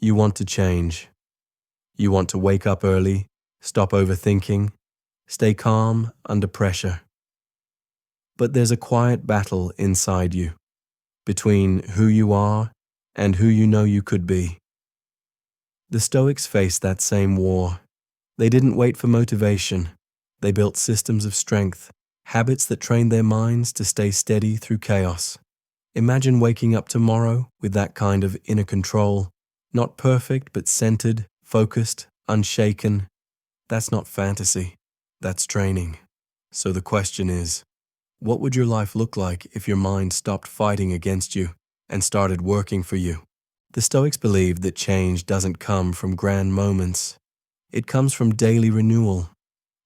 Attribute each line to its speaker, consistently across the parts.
Speaker 1: You want to change. You want to wake up early, stop overthinking, stay calm under pressure. But there's a quiet battle inside you, between who you are and who you know you could be. The Stoics faced that same war. They didn't wait for motivation. They built systems of strength, habits that trained their minds to stay steady through chaos. Imagine waking up tomorrow with that kind of inner control, not perfect but centered, focused, unshaken. That's not fantasy, that's training. So the question is, what would your life look like if your mind stopped fighting against you and started working for you? The Stoics believed that change doesn't come from grand moments. It comes from daily renewal.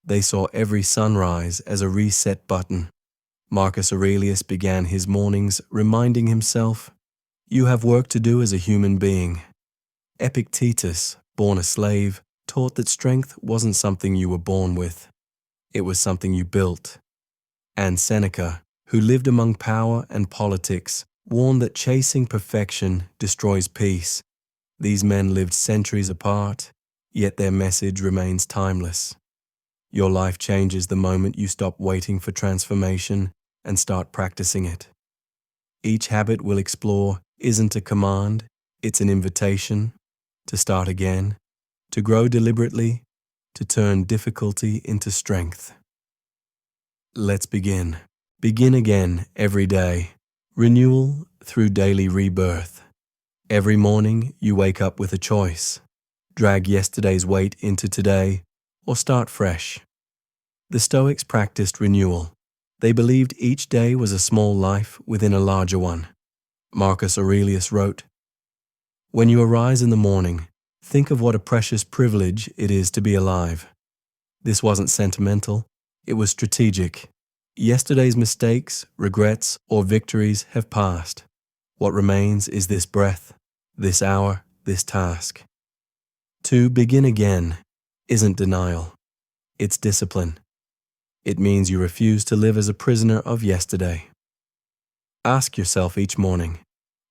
Speaker 1: They saw every sunrise as a reset button. Marcus Aurelius began his mornings reminding himself, "You have work to do as a human being." Epictetus, born a slave, taught that strength wasn't something you were born with. It was something you built. And Seneca, who lived among power and politics, warned that chasing perfection destroys peace. These men lived centuries apart, yet their message remains timeless. Your life changes the moment you stop waiting for transformation and start practicing it. Each habit we'll explore isn't a command, it's an invitation to start again, to grow deliberately, to turn difficulty into strength. Let's begin. Begin again every day. Renewal through daily rebirth. Every morning you wake up with a choice. Drag yesterday's weight into today or start fresh. The Stoics practiced renewal. They believed each day was a small life within a larger one. Marcus Aurelius wrote, "When you arise in the morning, think of what a precious privilege it is to be alive." This wasn't sentimental, it was strategic. Yesterday's mistakes, regrets, or victories have passed. What remains is this breath, this hour, this task. To begin again isn't denial, it's discipline. It means you refuse to live as a prisoner of yesterday. Ask yourself each morning,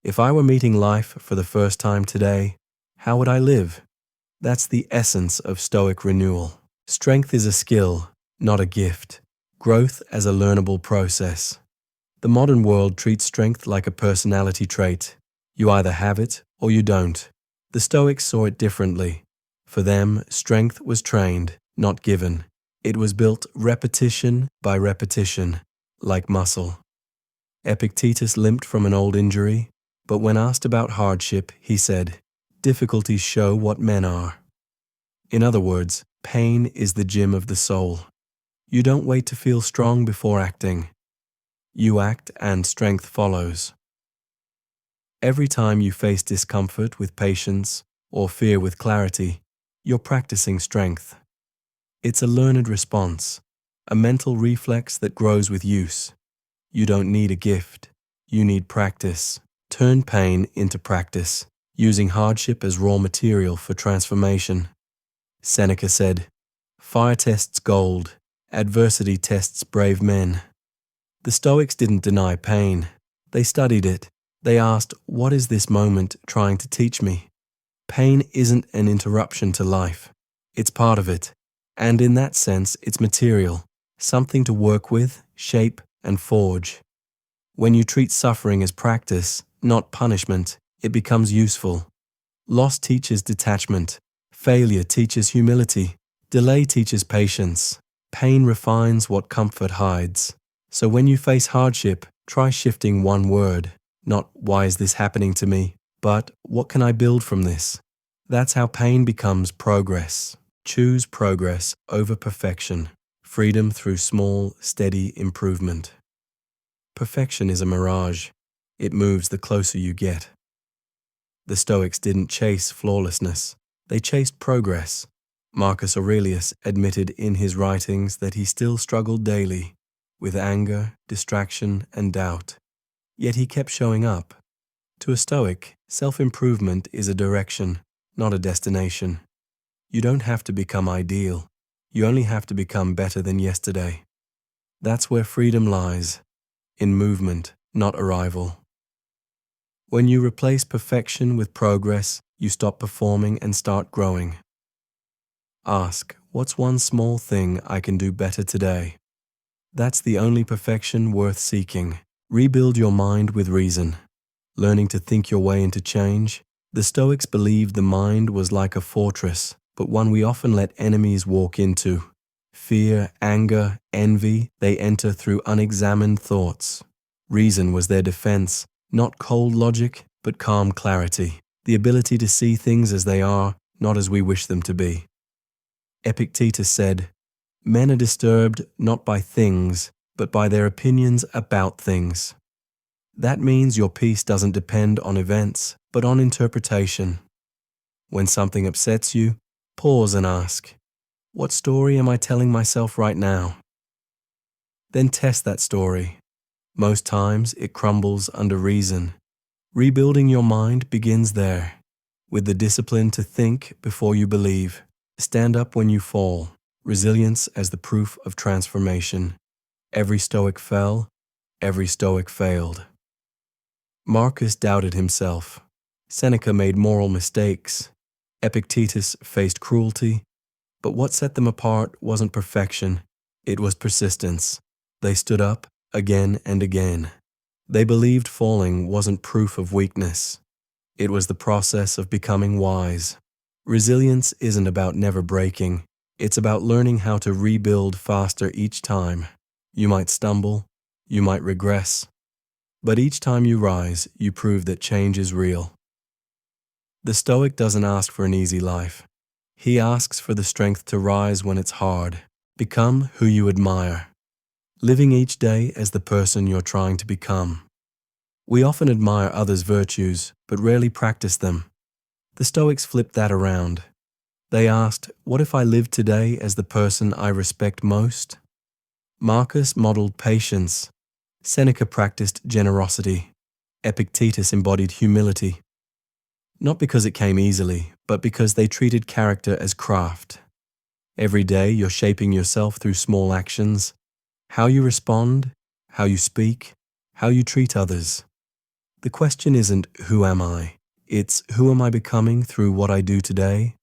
Speaker 1: if I were meeting life for the first time today, how would I live? That's the essence of Stoic renewal. Strength is a skill, not a gift. Growth as a learnable process. The modern world treats strength like a personality trait. You either have it or you don't. The Stoics saw it differently. For them, strength was trained, not given. It was built repetition by repetition, like muscle. Epictetus limped from an old injury, but when asked about hardship, he said, "Difficulties show what men are." In other words, pain is the gym of the soul. You don't wait to feel strong before acting. You act and strength follows. Every time you face discomfort with patience or fear with clarity, you're practicing strength. It's a learned response, a mental reflex that grows with use. You don't need a gift, you need practice. Turn pain into practice, using hardship as raw material for transformation. Seneca said, "Fire tests gold, adversity tests brave men." The Stoics didn't deny pain. They studied it. They asked, what is this moment trying to teach me? Pain isn't an interruption to life. It's part of it. And in that sense, it's material, something to work with, shape, and forge. When you treat suffering as practice, not punishment, it becomes useful. Loss teaches detachment. Failure teaches humility. Delay teaches patience. Pain refines what comfort hides. So when you face hardship, try shifting one word. Not, "Why is this happening to me?" but, "What can I build from this?" That's how pain becomes progress. Choose progress over perfection. Freedom through small, steady improvement. Perfection is a mirage. It moves the closer you get. The Stoics didn't chase flawlessness. They chased progress. Marcus Aurelius admitted in his writings that he still struggled daily with anger, distraction, and doubt. Yet he kept showing up. To a Stoic, self-improvement is a direction, not a destination. You don't have to become ideal. You only have to become better than yesterday. That's where freedom lies, in movement, not arrival. When you replace perfection with progress, You stop performing and start growing. Ask, what's one small thing I can do better today? That's the only perfection worth seeking. Rebuild your mind with reason. Learning to think your way into change. The Stoics believed the mind was like a fortress, but one we often let enemies walk into. Fear, anger, envy, they enter through unexamined thoughts. Reason was their defense, not cold logic, but calm clarity. The ability to see things as they are, not as we wish them to be. Epictetus said, "Men are disturbed not by things, but by their opinions about things." That means your peace doesn't depend on events, but on interpretation. When something upsets you, pause and ask, what story am I telling myself right now? Then test that story. Most times it crumbles under reason. Rebuilding your mind begins there, with the discipline to think before you believe. Stand up when you fall. Resilience as the proof of transformation. Every Stoic fell, every Stoic failed. Marcus doubted himself. Seneca made moral mistakes. Epictetus faced cruelty. But what set them apart wasn't perfection, it was persistence. They stood up again and again. They believed falling wasn't proof of weakness. It was the process of becoming wise. Resilience isn't about never breaking. It's about learning how to rebuild faster each time. You might stumble, you might regress, but each time you rise, you prove that change is real. The Stoic doesn't ask for an easy life. He asks for the strength to rise when it's hard. Become who you admire. Living each day as the person you're trying to become. We often admire others' virtues, but rarely practice them. The Stoics flipped that around. They asked, what if I lived today as the person I respect most? Marcus modeled patience. Seneca practiced generosity. Epictetus embodied humility. Not because it came easily, but because they treated character as craft. Every day you're shaping yourself through small actions. How you respond, how you speak, how you treat others. The question isn't, who am I? It's, who am I becoming through what I do today?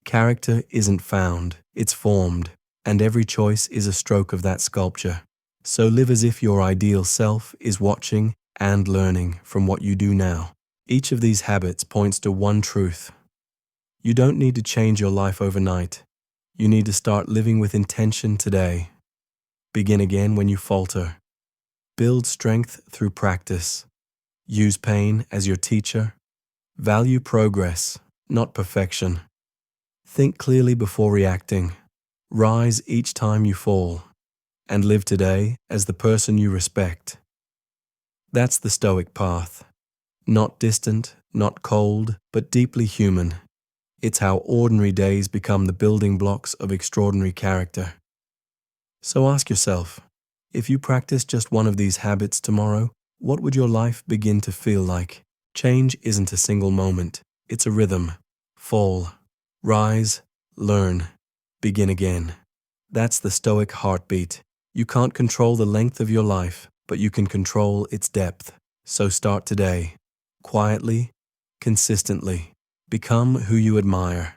Speaker 1: Character isn't found, it's formed, and every choice is a stroke of that sculpture. So live as if your ideal self is watching and learning from what you do now. Each of these habits points to one truth. You don't need to change your life overnight. You need to start living with intention today. Begin again when you falter. Build strength through practice. Use pain as your teacher. Value progress, not perfection. Think clearly before reacting. Rise each time you fall. And live today as the person you respect. That's the Stoic path. Not distant, not cold, but deeply human. It's how ordinary days become the building blocks of extraordinary character. So ask yourself, if you practice just one of these habits tomorrow, what would your life begin to feel like? Change isn't a single moment. It's a rhythm. Fall, rise, learn, begin again. That's the Stoic heartbeat. You can't control the length of your life, but you can control its depth. So start today. Quietly, consistently. Become who you admire.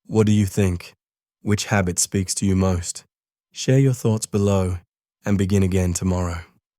Speaker 1: What do you think? Which habit speaks to you most? Share your thoughts below and begin again tomorrow.